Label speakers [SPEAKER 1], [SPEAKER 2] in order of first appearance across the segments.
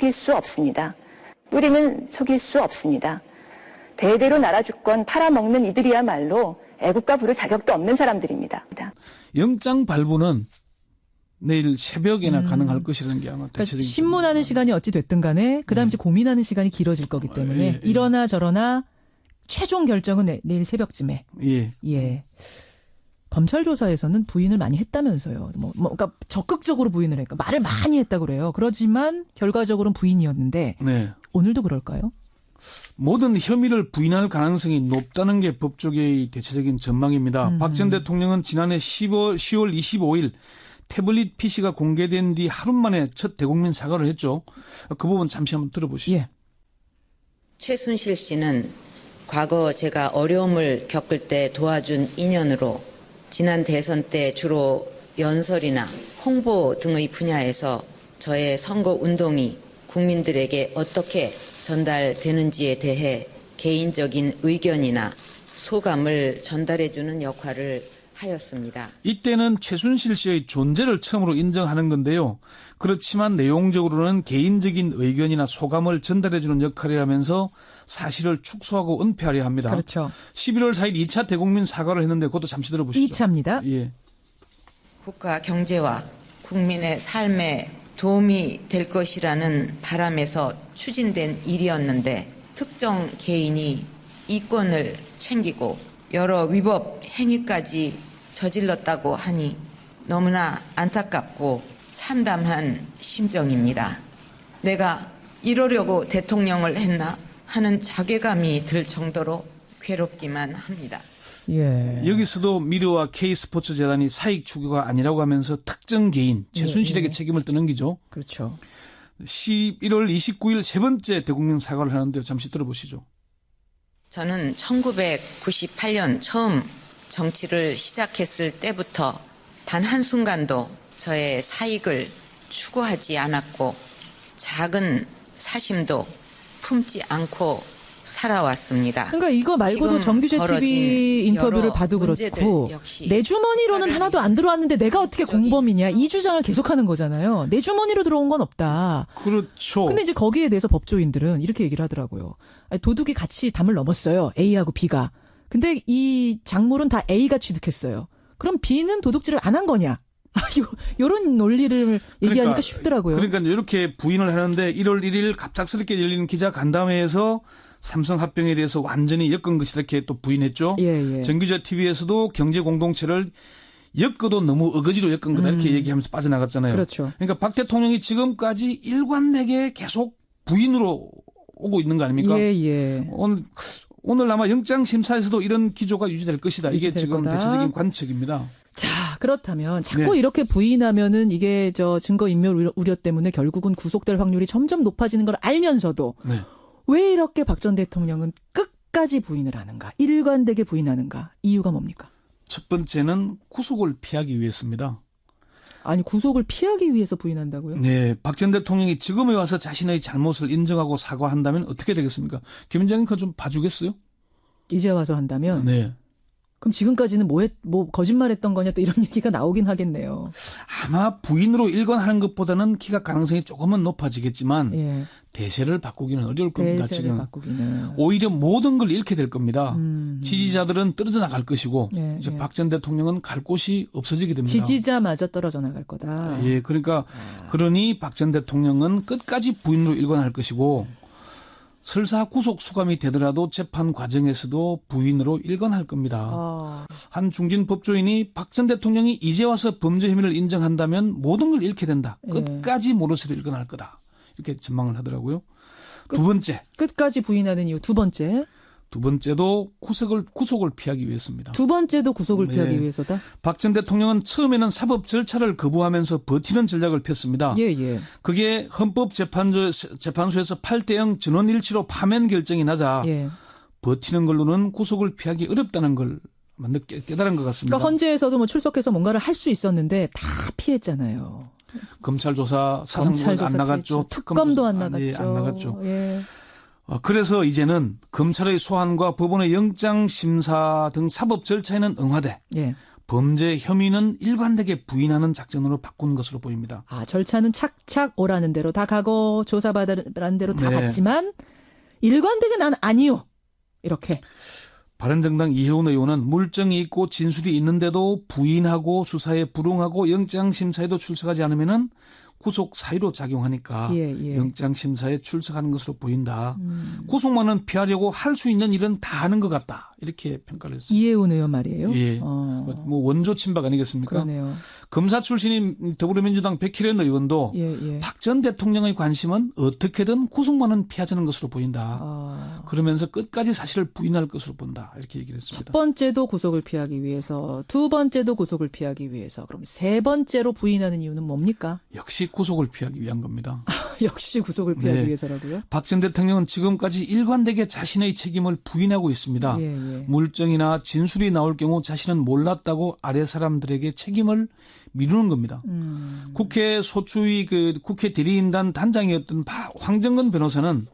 [SPEAKER 1] 속일 수 없습니다. 뿌리는 속일 수 없습니다. 대대로 나라 주권 팔아먹는 이들이야말로 애국가 부를 자격도 없는 사람들입니다.
[SPEAKER 2] 영장 발부는 내일 새벽에나 가능할 것이라는 게 아마
[SPEAKER 3] 그러니까
[SPEAKER 2] 대체적인
[SPEAKER 3] 신문하는 시간이 어찌 됐든 간에 그다음 이제 고민하는 시간이 길어질 거기 때문에 이러나 저러나 최종 결정은 내일 새벽쯤에. 예. 검찰 조사에서는 부인을 많이 했다면서요. 그러니까 적극적으로 부인을 했고 말을 많이 했다고 그래요. 그렇지만 결과적으로는 부인이었는데
[SPEAKER 2] 네.
[SPEAKER 3] 오늘도 그럴까요?
[SPEAKER 2] 모든 혐의를 부인할 가능성이 높다는 게 법조계의 대체적인 전망입니다. 박 전 대통령은 지난해 10월 25일 태블릿 PC가 공개된 뒤 하루 만에 첫 대국민 사과를 했죠. 그 부분 잠시 한번 들어보시죠.
[SPEAKER 3] 예.
[SPEAKER 4] 최순실 씨는 과거 제가 어려움을 겪을 때 도와준 인연으로 지난 대선 때 주로 연설이나 홍보 등의 분야에서 저의 선거 운동이 국민들에게 어떻게 전달되는지에 대해 개인적인 의견이나 소감을 전달해주는 역할을 하였습니다.
[SPEAKER 2] 이때는 최순실 씨의 존재를 처음으로 인정하는 건데요. 그렇지만 내용적으로는 개인적인 의견이나 소감을 전달해주는 역할이라면서 사실을 축소하고 은폐하려 합니다.
[SPEAKER 3] 그렇죠.
[SPEAKER 2] 11월 4일 2차 대국민 사과를 했는데 그것도 잠시 들어보시죠.
[SPEAKER 3] 2차입니다.
[SPEAKER 2] 예.
[SPEAKER 4] 국가 경제와 국민의 삶에 도움이 될 것이라는 바람에서 추진된 일이었는데 특정 개인이 이권을 챙기고 여러 위법 행위까지 저질렀다고 하니 너무나 안타깝고 참담한 심정입니다. 내가 이러려고 대통령을 했나 하는 자괴감이 들 정도로 괴롭기만 합니다.
[SPEAKER 3] 예.
[SPEAKER 2] 여기서도 미르와 K스포츠재단이 사익 추구가 아니라고 하면서 특정 개인 최순실에게 책임을 떠넘기죠.
[SPEAKER 3] 그렇죠.
[SPEAKER 2] 11월 29일 세 번째 대국민 사과를 하는데요. 잠시 들어보시죠.
[SPEAKER 4] 저는 1998년 처음 정치를 시작했을 때부터 단 한순간도 저의 사익을 추구하지 않았고 작은 사심도 품지 않고 살아왔습니다.
[SPEAKER 3] 그러니까 이거 말고도
[SPEAKER 4] 지금
[SPEAKER 3] 정규제
[SPEAKER 4] 벌어진
[SPEAKER 3] TV 인터뷰를
[SPEAKER 4] 여러
[SPEAKER 3] 봐도
[SPEAKER 4] 문제들
[SPEAKER 3] 그렇고
[SPEAKER 4] 역시
[SPEAKER 3] 내 주머니로는 하나도 안 들어왔는데 내가 어떻게 공범이냐 이 주장을 계속하는 거잖아요. 내 주머니로 들어온 건 없다.
[SPEAKER 2] 그렇죠.
[SPEAKER 3] 근데 이제 거기에 대해서 법조인들은 이렇게 얘기를 하더라고요. 아니, 도둑이 같이 담을 넘었어요. A하고 B가. 근데 이 작물은 다 A가 취득했어요. 그럼 B는 도둑질을 안 한 거냐? 요런 논리를 얘기하니까 쉽더라고요.
[SPEAKER 2] 그러니까 이렇게 부인을 하는데 1월 1일 갑작스럽게 열리는 기자간담회에서 삼성 합병에 대해서 완전히 엮은 것이 이렇게 또 부인했죠.
[SPEAKER 3] 예.
[SPEAKER 2] 정규제 TV에서도 경제 공동체를 엮어도 너무 어거지로 엮은 거다 이렇게 얘기하면서 빠져나갔잖아요.
[SPEAKER 3] 그렇죠.
[SPEAKER 2] 그러니까 박 대통령이 지금까지 일관되게 계속 부인으로 오고 있는 거 아닙니까?
[SPEAKER 3] 예.
[SPEAKER 2] 오늘 아마 영장 심사에서도 이런 기조가 유지될 것이다. 이게
[SPEAKER 3] 유지될
[SPEAKER 2] 지금
[SPEAKER 3] 거다.
[SPEAKER 2] 대체적인 관측입니다.
[SPEAKER 3] 자, 그렇다면 자꾸
[SPEAKER 2] 네.
[SPEAKER 3] 이렇게 부인하면은 이게 증거인멸 우려 때문에 결국은 구속될 확률이 점점 높아지는 걸 알면서도
[SPEAKER 2] 네.
[SPEAKER 3] 왜 이렇게 박 전 대통령은 끝까지 부인을 하는가? 일관되게 부인하는가? 이유가 뭡니까?
[SPEAKER 2] 첫 번째는 구속을 피하기 위해서입니다.
[SPEAKER 3] 아니, 구속을 피하기 위해서 부인한다고요?
[SPEAKER 2] 네, 박 전 대통령이 지금에 와서 자신의 잘못을 인정하고 사과한다면 어떻게 되겠습니까? 김현장님 그거 좀 봐주겠어요?
[SPEAKER 3] 이제 와서 한다면?
[SPEAKER 2] 네.
[SPEAKER 3] 그럼 지금까지는 거짓말했던 거냐 또 이런 얘기가 나오긴 하겠네요.
[SPEAKER 2] 아마 부인으로 일관하는 것보다는 기각 가능성이 조금은 높아지겠지만
[SPEAKER 3] 예.
[SPEAKER 2] 대세를 바꾸기는 어려울 겁니다.
[SPEAKER 3] 대세를
[SPEAKER 2] 지금
[SPEAKER 3] 바꾸기는.
[SPEAKER 2] 오히려 모든 걸 잃게 될 겁니다. 지지자들은 떨어져 나갈 것이고
[SPEAKER 3] 예,
[SPEAKER 2] 이제
[SPEAKER 3] 예.
[SPEAKER 2] 박 전 대통령은 갈 곳이 없어지게 됩니다.
[SPEAKER 3] 지지자마저 떨어져 나갈 거다.
[SPEAKER 2] 예, 그러니까 그러니 박 전 대통령은 끝까지 부인으로 일관할 것이고 설사 구속 수감이 되더라도 재판 과정에서도 부인으로 일관할 겁니다. 한 중진 법조인이 박 전 대통령이 이제 와서 범죄 혐의를 인정한다면 모든 걸 잃게 된다.
[SPEAKER 3] 예.
[SPEAKER 2] 끝까지 모르쇠로 일관할 거다. 이렇게 전망을 하더라고요. 두 번째.
[SPEAKER 3] 끝까지 부인하는 이유 두 번째.
[SPEAKER 2] 두 번째도 구속을 피하기 위해서입니다.
[SPEAKER 3] 두 번째도 구속을
[SPEAKER 2] 네.
[SPEAKER 3] 피하기 위해서다?
[SPEAKER 2] 박 전 대통령은 처음에는 사법 절차를 거부하면서 버티는 전략을 폈습니다.
[SPEAKER 3] 예.
[SPEAKER 2] 그게 헌법재판소에서 8대0 전원일치로 파면 결정이 나자
[SPEAKER 3] 예.
[SPEAKER 2] 버티는 걸로는 구속을 피하기 어렵다는 걸 깨달은 것 같습니다.
[SPEAKER 3] 그러니까 헌재에서도 출석해서 뭔가를 할 수 있었는데 다 피했잖아요.
[SPEAKER 2] 검찰 조사 사상권 안 나갔죠.
[SPEAKER 3] 특검도 안 나갔죠.
[SPEAKER 2] 예, 안 나갔죠.
[SPEAKER 3] 예.
[SPEAKER 2] 그래서 이제는 검찰의 소환과 법원의 영장 심사 등 사법 절차에는 응하되
[SPEAKER 3] 예.
[SPEAKER 2] 범죄 혐의는 일관되게 부인하는 작전으로 바꾼 것으로 보입니다.
[SPEAKER 3] 절차는 착착 오라는 대로 다 가고 조사받으라는 대로 다
[SPEAKER 2] 네.
[SPEAKER 3] 갔지만 일관되게 난 아니요. 이렇게.
[SPEAKER 2] 바른정당 이혜훈 의원은 물증이 있고 진술이 있는데도 부인하고 수사에 불응하고 영장심사에도 출석하지 않으면은 구속 사유로 작용하니까
[SPEAKER 3] 예.
[SPEAKER 2] 영장심사에 출석하는 것으로 보인다. 구속만은 피하려고 할 수 있는 일은 다 하는 것 같다. 이렇게 평가를 했습니다.
[SPEAKER 3] 이혜훈 의원 말이에요.
[SPEAKER 2] 예. 뭐 원조 친박 아니겠습니까?
[SPEAKER 3] 그러네요.
[SPEAKER 2] 검사 출신인 더불어민주당 백희련 의원도
[SPEAKER 3] 예.
[SPEAKER 2] 박 전 대통령의 관심은 어떻게든 구속만은 피하자는 것으로 보인다. 그러면서 끝까지 사실을 부인할 것으로 본다. 이렇게 얘기를 했습니다.
[SPEAKER 3] 첫 번째도 구속을 피하기 위해서, 두 번째도 구속을 피하기 위해서, 그럼 세 번째로 부인하는 이유는 뭡니까?
[SPEAKER 2] 역시 구속을 피하기 위한 겁니다.
[SPEAKER 3] 역시 구속을 피하기
[SPEAKER 2] 네.
[SPEAKER 3] 위해서라고요?
[SPEAKER 2] 박 전 대통령은 지금까지 일관되게 자신의 책임을 부인하고 있습니다.
[SPEAKER 3] 예.
[SPEAKER 2] 물증이나 진술이 나올 경우 자신은 몰랐다고 아래 사람들에게 책임을 미루는 겁니다. 국회 소추위 국회 대리인단 단장이었던 황정근 변호사는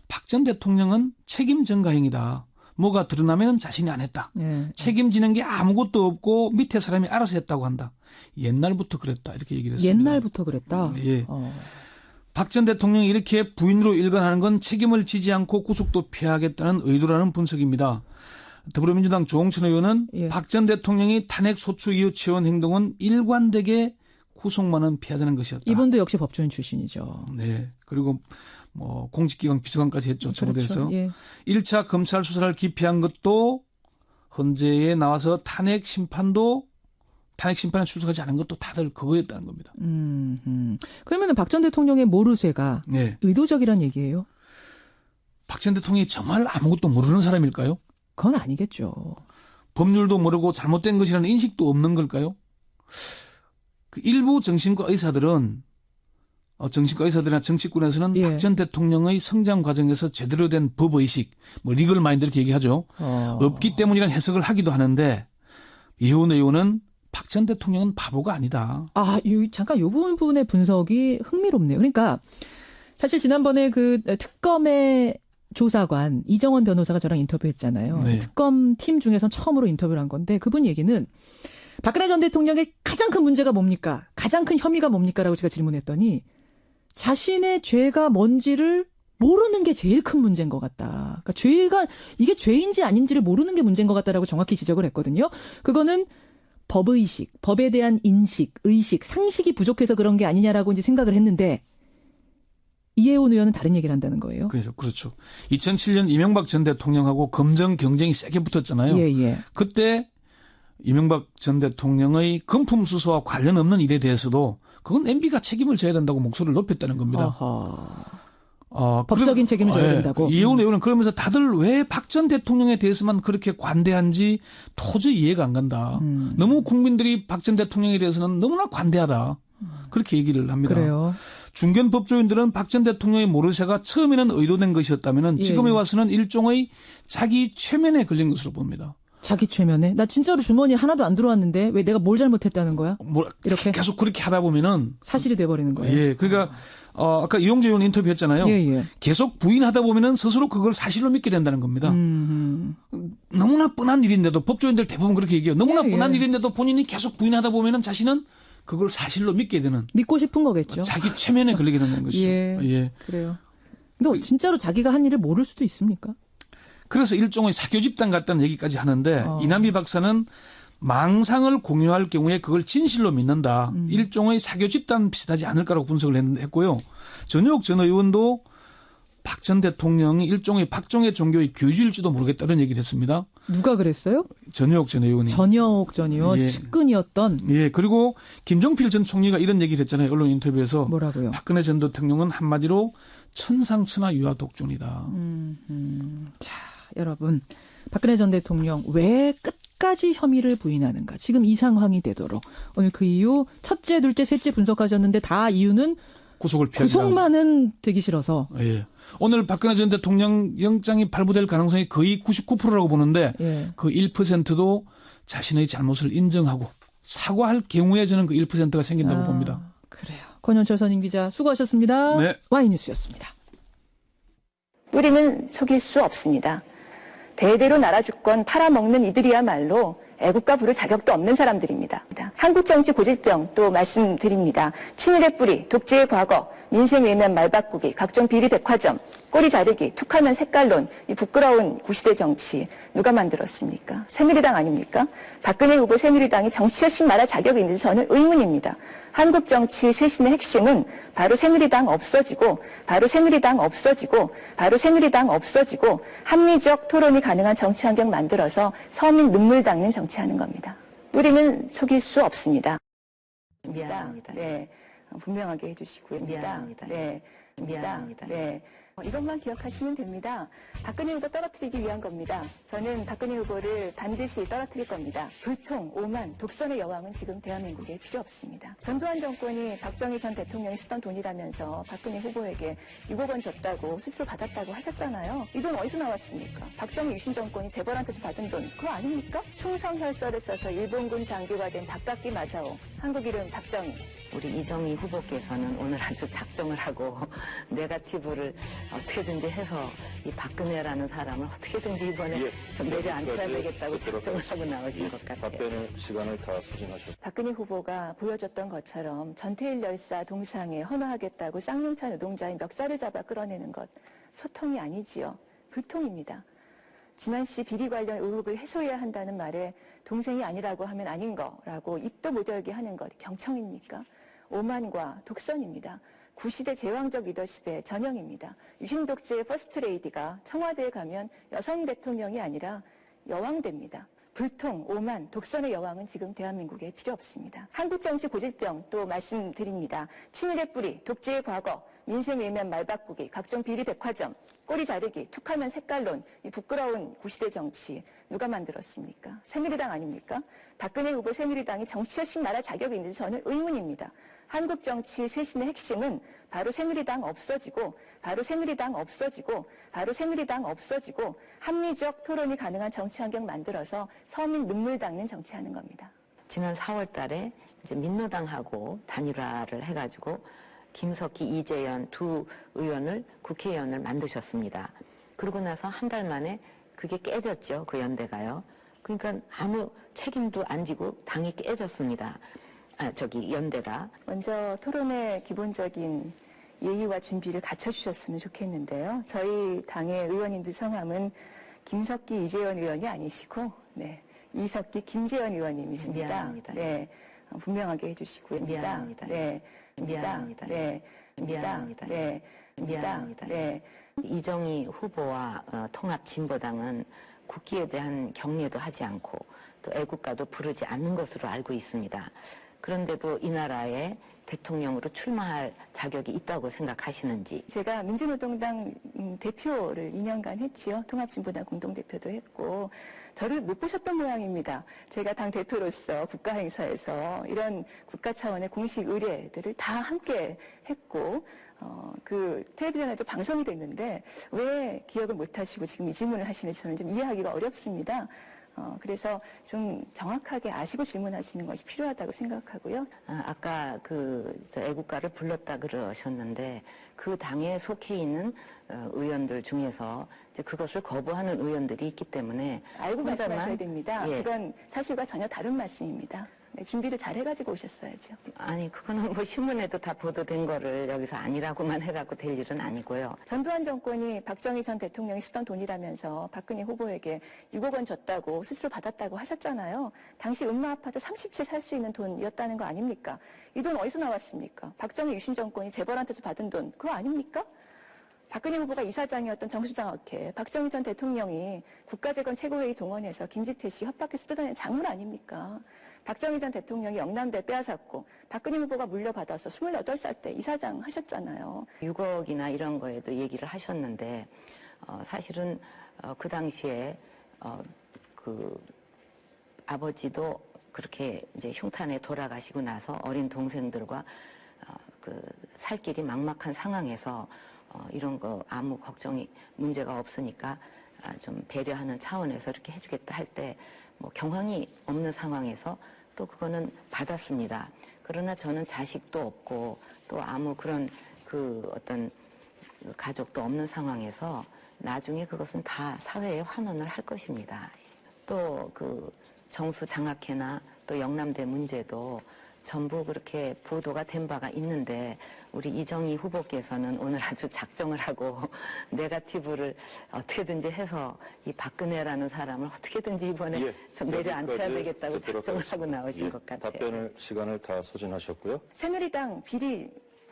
[SPEAKER 2] 박 전 대통령은 책임 전가행위다. 뭐가 드러나면 자신이 안 했다.
[SPEAKER 3] 예.
[SPEAKER 2] 책임지는 게 아무것도 없고 밑에 사람이 알아서 했다고 한다. 옛날부터 그랬다. 이렇게 얘기를 했습니다.
[SPEAKER 3] 옛날부터 그랬다?
[SPEAKER 2] 예. 박 전 대통령이 이렇게 부인으로 일관하는 건 책임을 지지 않고 구속도 피하겠다는 의도라는 분석입니다. 더불어민주당 조홍천 의원은
[SPEAKER 3] 예.
[SPEAKER 2] 박 전 대통령이 탄핵 소추 이웃치원 행동은 일관되게 구속만은 피하자는 것이었다.
[SPEAKER 3] 이분도 역시 법조인 출신이죠.
[SPEAKER 2] 네. 그리고 뭐 공직기강 비서관까지 했죠. 청와대에서.
[SPEAKER 3] 그렇죠. 예.
[SPEAKER 2] 1차 검찰 수사를 기피한 것도 헌재에 나와서 탄핵 심판에 출석하지 않은 것도 다들 그거였다는 겁니다.
[SPEAKER 3] 그러면은 박 전 대통령의 모르쇠가
[SPEAKER 2] 네.
[SPEAKER 3] 의도적이란 얘기예요?
[SPEAKER 2] 박 전 대통령이 정말 아무것도 모르는 사람일까요?
[SPEAKER 3] 그건 아니겠죠.
[SPEAKER 2] 법률도 모르고 잘못된 것이라는 인식도 없는 걸까요? 그 일부 정신과 의사들이나 정치권에서는
[SPEAKER 3] 예.
[SPEAKER 2] 박 전 대통령의 성장 과정에서 제대로 된 법의식, 뭐 리걸 마인드 이렇게 얘기하죠. 없기 때문이라는 해석을 하기도 하는데 이혜훈 의원은 박 전 대통령은 바보가 아니다.
[SPEAKER 3] 잠깐 요 부분의 분석이 흥미롭네요. 그러니까 사실 지난번에 그 특검의 조사관 이정원 변호사가 저랑 인터뷰했잖아요.
[SPEAKER 2] 네.
[SPEAKER 3] 특검 팀 중에서 처음으로 인터뷰를 한 건데 그분 얘기는 박근혜 전 대통령의 가장 큰 문제가 뭡니까? 가장 큰 혐의가 뭡니까? 라고 제가 질문했더니 자신의 죄가 뭔지를 모르는 게 제일 큰 문제인 것 같다. 그러니까 이게 죄인지 아닌지를 모르는 게 문제인 것 같다라고 정확히 지적을 했거든요. 그거는 법의식, 법에 대한 인식, 의식, 상식이 부족해서 그런 게 아니냐라고 이제 생각을 했는데 이혜훈 의원은 다른 얘기를 한다는 거예요.
[SPEAKER 2] 그렇죠. 2007년 이명박 전 대통령하고 검정 경쟁이 세게 붙었잖아요.
[SPEAKER 3] 예.
[SPEAKER 2] 그때 이명박 전 대통령의 금품 수수와 관련 없는 일에 대해서도 그건 MB가 책임을 져야 된다고 목소리를 높였다는 겁니다.
[SPEAKER 3] 법적인 책임을 져야 된다고.
[SPEAKER 2] 이혜훈 의원은 그러면서 다들 왜 박 전 대통령에 대해서만 그렇게 관대한지 도저히 이해가 안 간다. 너무 국민들이 박 전 대통령에 대해서는 너무나 관대하다. 그렇게 얘기를 합니다.
[SPEAKER 3] 그래요.
[SPEAKER 2] 중견 법조인들은 박 전 대통령의 모르쇠가 처음에는 의도된 것이었다면 지금에 와서는 일종의 자기 최면에 걸린 것으로 봅니다.
[SPEAKER 3] 자기 최면에? 나 진짜로 주머니에 하나도 안 들어왔는데 왜 내가 뭘 잘못했다는 거야? 이렇게
[SPEAKER 2] 계속 그렇게 하다 보면은
[SPEAKER 3] 사실이 돼버리는 거예요.
[SPEAKER 2] 예, 그러니까 아까 이용재 의원 인터뷰했잖아요.
[SPEAKER 3] 예.
[SPEAKER 2] 계속 부인하다 보면은 스스로 그걸 사실로 믿게 된다는 겁니다. 너무나 뻔한 일인데도 법조인들 대부분 그렇게 얘기해요. 너무나 뻔한 일인데도 본인이 계속 부인하다 보면은 자신은 그걸 사실로 믿게 되는.
[SPEAKER 3] 믿고 싶은 거겠죠.
[SPEAKER 2] 자기 최면에 걸리게 되는 것이죠.
[SPEAKER 3] 예. 그래요. 근데 진짜로 자기가 한 일을 모를 수도 있습니까?
[SPEAKER 2] 그래서 일종의 사교 집단 같다는 얘기까지 하는데 이남희 박사는 망상을 공유할 경우에 그걸 진실로 믿는다. 일종의 사교 집단 비슷하지 않을까라고 분석을 했고요. 전효옥 전 의원도 박 전 대통령이 일종의 박정희 종교의 교주일지도 모르겠다는 얘기를 했습니다.
[SPEAKER 3] 누가 그랬어요?
[SPEAKER 2] 전효옥 전 의원이.
[SPEAKER 3] 전효옥 전 의원 측근이었던.
[SPEAKER 2] 예. 그리고 김종필 전 총리가 이런 얘기를 했잖아요. 언론 인터뷰에서.
[SPEAKER 3] 뭐라고요?
[SPEAKER 2] 박근혜 전 대통령은 한마디로 천상천하 유아 독존이다.
[SPEAKER 3] 자, 여러분. 박근혜 전 대통령 왜 끝까지 혐의를 부인하는가. 지금 이 상황이 되도록. 오늘 그 이유 첫째, 둘째, 셋째 분석하셨는데 다 이유는
[SPEAKER 2] 구속을 피하기.
[SPEAKER 3] 구속만은 되기 싫어서.
[SPEAKER 2] 예. 오늘 박근혜 전 대통령 영장이 발부될 가능성이 거의 99%라고 보는데 그 1%도 자신의 잘못을 인정하고 사과할 경우에 저는 그 1%가 생긴다고 봅니다.
[SPEAKER 3] 그래요. 권현철 선임 기자 수고하셨습니다.
[SPEAKER 2] 네.
[SPEAKER 3] 와이뉴스였습니다.
[SPEAKER 1] 뿌리는 속일 수 없습니다. 대대로 나라 주권 팔아먹는 이들이야말로 애국가 부를 자격도 없는 사람들입니다. 한국 정치 고질병 또 말씀드립니다. 친일의 뿌리, 독재의 과거, 민생 외면 말바꾸기, 각종 비리 백화점, 꼬리 자르기, 툭하면 색깔론, 이 부끄러운 구시대 정치 누가 만들었습니까? 새누리당 아닙니까? 박근혜 후보 새누리당이 정치여신 말할 자격이 있는지 저는 의문입니다. 한국 정치 쇄신의 핵심은 바로 새누리당 없어지고, 바로 새누리당 없어지고, 바로 새누리당 없어지고 합리적 토론이 가능한 정치 환경 만들어서 서민 눈물 닦는 정치하는 겁니다. 뿌리는 속일 수 없습니다.
[SPEAKER 4] 미안합니다.
[SPEAKER 1] 네, 분명하게 해주시고요.
[SPEAKER 4] 미안합니다.
[SPEAKER 1] 네,
[SPEAKER 4] 미안합니다.
[SPEAKER 1] 네. 이것만 기억하시면 됩니다. 박근혜 후보 떨어뜨리기 위한 겁니다. 저는 박근혜 후보를 반드시 떨어뜨릴 겁니다. 불통, 오만, 독선의 여왕은 지금 대한민국에 필요 없습니다. 전두환 정권이 박정희 전 대통령이 쓰던 돈이라면서 박근혜 후보에게 6억 원 줬다고 수수료 받았다고 하셨잖아요. 이 돈 어디서 나왔습니까? 박정희 유신 정권이 재벌한테 받은 돈 그거 아닙니까? 충성혈서를 써서 일본군 장교가 된 닭깎기 마사오, 한국 이름 박정희.
[SPEAKER 4] 우리 이정희 후보께서는 오늘 아주 작정을 하고 네거티브를 어떻게든지 해서 이 박근혜라는 사람을 어떻게든지 이번에 좀 내려앉혀야 되겠다고 작정을 하고 나오신 것 같아요.
[SPEAKER 5] 답변의 시간을 다 소진하셨습니다.
[SPEAKER 1] 박근혜 후보가 보여줬던 것처럼 전태일 열사 동상에 헌화하겠다고 쌍용차 노동자의 멱살을 잡아 끌어내는 것, 소통이 아니지요. 불통입니다. 지만 씨 비리 관련 의혹을 해소해야 한다는 말에 동생이 아니라고 하면 아닌 거라고 입도 못 열게 하는 것, 경청입니까? 오만과 독선입니다. 구시대 제왕적 리더십의 전형입니다. 유신 독재의 퍼스트 레이디가 청와대에 가면 여성 대통령이 아니라 여왕됩니다. 불통, 오만, 독선의 여왕은 지금 대한민국에 필요 없습니다. 한국 정치 고질병 또 말씀드립니다. 친일의 뿌리, 독재의 과거, 민생 외면 말바꾸기, 각종 비리 백화점, 꼬리 자르기, 툭하면 색깔론, 이 부끄러운 구시대 정치 누가 만들었습니까? 새누리당 아닙니까? 박근혜 후보 새누리당이 정치여신 말할 자격이 있는지 저는 의문입니다. 한국 정치 쇄신의 핵심은 바로 새누리당 없어지고, 바로 새누리당 없어지고, 바로 새누리당 없어지고 합리적 토론이 가능한 정치 환경 만들어서 서민 눈물 닦는 정치하는 겁니다.
[SPEAKER 4] 지난 4월 달에 이제 민노당하고 단일화를 해가지고 김석희, 이재현 두 의원을 국회의원을 만드셨습니다. 그러고 나서 한 달 만에 그게 깨졌죠. 그 연대가요. 그러니까 아무 책임도 안 지고 당이 깨졌습니다. 연대가.
[SPEAKER 1] 먼저 토론의 기본적인 예의와 준비를 갖춰주셨으면 좋겠는데요. 저희 당의 의원님들 성함은 김석기, 이재현 의원이 아니시고, 네, 이석기, 김재현 의원님이십니다.
[SPEAKER 4] 미안합니다.
[SPEAKER 1] 네, 분명하게 해주시고요.
[SPEAKER 4] 미안합니다.
[SPEAKER 1] 네,
[SPEAKER 4] 미안합니다.
[SPEAKER 1] 네,
[SPEAKER 4] 미안합니다.
[SPEAKER 1] 네,
[SPEAKER 4] 미안합니다.
[SPEAKER 1] 네.
[SPEAKER 4] 이정희 후보와 통합진보당은 국기에 대한 경례도 하지 않고 또 애국가도 부르지 않는 것으로 알고 있습니다. 그런데도 이 나라에 대통령으로 출마할 자격이 있다고 생각하시는지.
[SPEAKER 1] 제가 민주노동당 대표를 2년간 했지요. 통합진보당 공동대표도 했고 저를 못 보셨던 모양입니다. 제가 당 대표로서 국가행사에서 이런 국가 차원의 공식 의례들을 다 함께 했고 그 텔레비전에도 방송이 됐는데 왜 기억을 못하시고 지금 이 질문을 하시는지 저는 좀 이해하기가 어렵습니다. 그래서 좀 정확하게 아시고 질문하시는 것이 필요하다고 생각하고요.
[SPEAKER 4] 아까 애국가를 불렀다 그러셨는데 그 당에 속해 있는 의원들 중에서 이제 그것을 거부하는 의원들이 있기 때문에
[SPEAKER 1] 알고 말씀하셔야 됩니다.
[SPEAKER 4] 예.
[SPEAKER 1] 그건 사실과 전혀 다른 말씀입니다. 네, 준비를 잘 해가지고 오셨어야죠.
[SPEAKER 4] 아니 그거는 뭐 신문에도 다 보도된 거를 여기서 아니라고만 해갖고 될 일은 아니고요.
[SPEAKER 1] 전두환 정권이 박정희 전 대통령이 쓰던 돈이라면서 박근혜 후보에게 6억 원 줬다고 수수료 받았다고 하셨잖아요. 당시 음마 아파트 30채 살 수 있는 돈이었다는 거 아닙니까? 이 돈 어디서 나왔습니까? 박정희 유신 정권이 재벌한테서 받은 돈 그거 아닙니까? 박근혜 후보가 이사장이었던 정수장학회, 박정희 전 대통령이 국가재건 최고회의 동원해서 김지태 씨 협박해서 뜯어낸 작물 아닙니까? 박정희 전 대통령이 영남대 빼앗았고 박근혜 후보가 물려받아서 28살 때 이사장 하셨잖아요.
[SPEAKER 4] 6억이나 이런 거에도 얘기를 하셨는데 사실은 그 당시에 그 아버지도 그렇게 이제 흉탄에 돌아가시고 나서 어린 동생들과 그 살 길이 막막한 상황에서 이런 거 아무 걱정이 문제가 없으니까 좀 배려하는 차원에서 이렇게 해주겠다 할 때 뭐 경황이 없는 상황에서 또 그거는 받았습니다. 그러나 저는 자식도 없고 또 아무 그런 그 어떤 가족도 없는 상황에서 나중에 그것은 다 사회에 환원을 할 것입니다. 또 그 정수 장학회나 또 영남대 문제도 전부 그렇게 보도가 된 바가 있는데 우리 이정희 후보께서는 오늘 아주 작정을 하고 네거티브를 어떻게든지 해서 이 박근혜라는 사람을 어떻게든지 이번에 좀 내려앉혀야 되겠다고 작정을 하고 나오신 것 같아요.
[SPEAKER 5] 답변을 시간을 다 소진하셨고요.
[SPEAKER 1] 새누리당 비리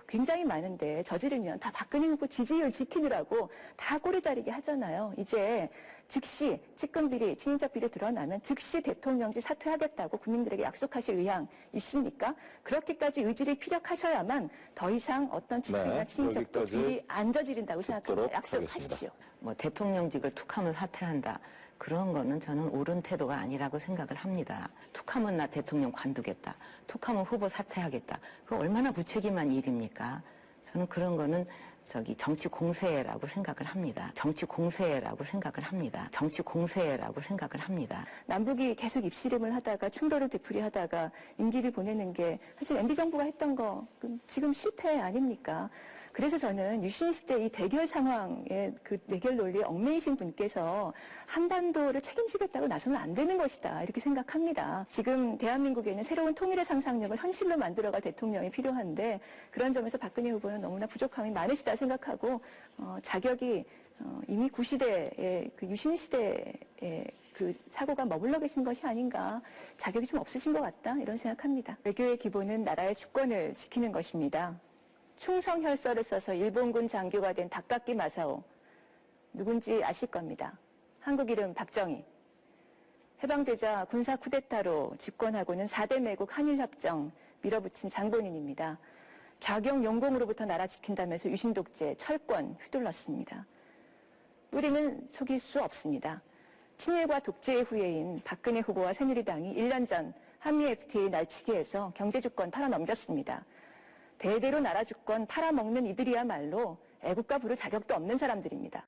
[SPEAKER 1] 굉장히 많은데 저지르면 다 박근혜 후보 지지율 지키느라고 다 꼬리 자르게 하잖아요. 이제 즉시 측근 비리, 친인척 비리 드러나면 즉시 대통령직 사퇴하겠다고 국민들에게 약속하실 의향 있습니까? 그렇게까지 의지를 피력하셔야만 더 이상 어떤 측근이나 친인척도 비리 안 저지른다고 생각합니다. 약속하십시오.
[SPEAKER 4] 뭐 대통령직을 툭하면 사퇴한다. 그런 거는 저는 옳은 태도가 아니라고 생각을 합니다. 툭하면 나 대통령 관두겠다. 툭하면 후보 사퇴하겠다. 그거 얼마나 무책임한 일입니까? 저는 그런 거는 정치 공세라고 생각을 합니다. 정치 공세라고 생각을 합니다. 정치 공세라고 생각을 합니다.
[SPEAKER 1] 남북이 계속 입씨름을 하다가 충돌을 되풀이하다가 임기를 보내는 게 사실 MB 정부가 했던 거 지금 실패 아닙니까? 그래서 저는 유신 시대 이 대결 상황에 그 대결 논리에 얽매이신 분께서 한반도를 책임지겠다고 나서면 안 되는 것이다 이렇게 생각합니다. 지금 대한민국에는 새로운 통일의 상상력을 현실로 만들어갈 대통령이 필요한데 그런 점에서 박근혜 후보는 너무나 부족함이 많으시다 생각하고 자격이 이미 구시대의 그 유신 시대의 그 사고가 머물러 계신 것이 아닌가 자격이 좀 없으신 것 같다 이런 생각합니다. 외교의 기본은 나라의 주권을 지키는 것입니다. 충성 혈서를 써서 일본군 장교가 된 다카키 마사오 누군지 아실 겁니다. 한국 이름 박정희. 해방되자 군사 쿠데타로 집권하고는 4대 매국 한일협정 밀어붙인 장본인입니다. 좌경 용공으로부터 나라 지킨다면서 유신 독재, 철권 휘둘렀습니다. 뿌리는 속일 수 없습니다. 친일과 독재의 후예인 박근혜 후보와 새누리당이 1년 전 한미 FTA 날치기에서 경제주권 팔아넘겼습니다. 대대로 나라 주권 팔아먹는 이들이야말로 애국가 부를 자격도 없는 사람들입니다.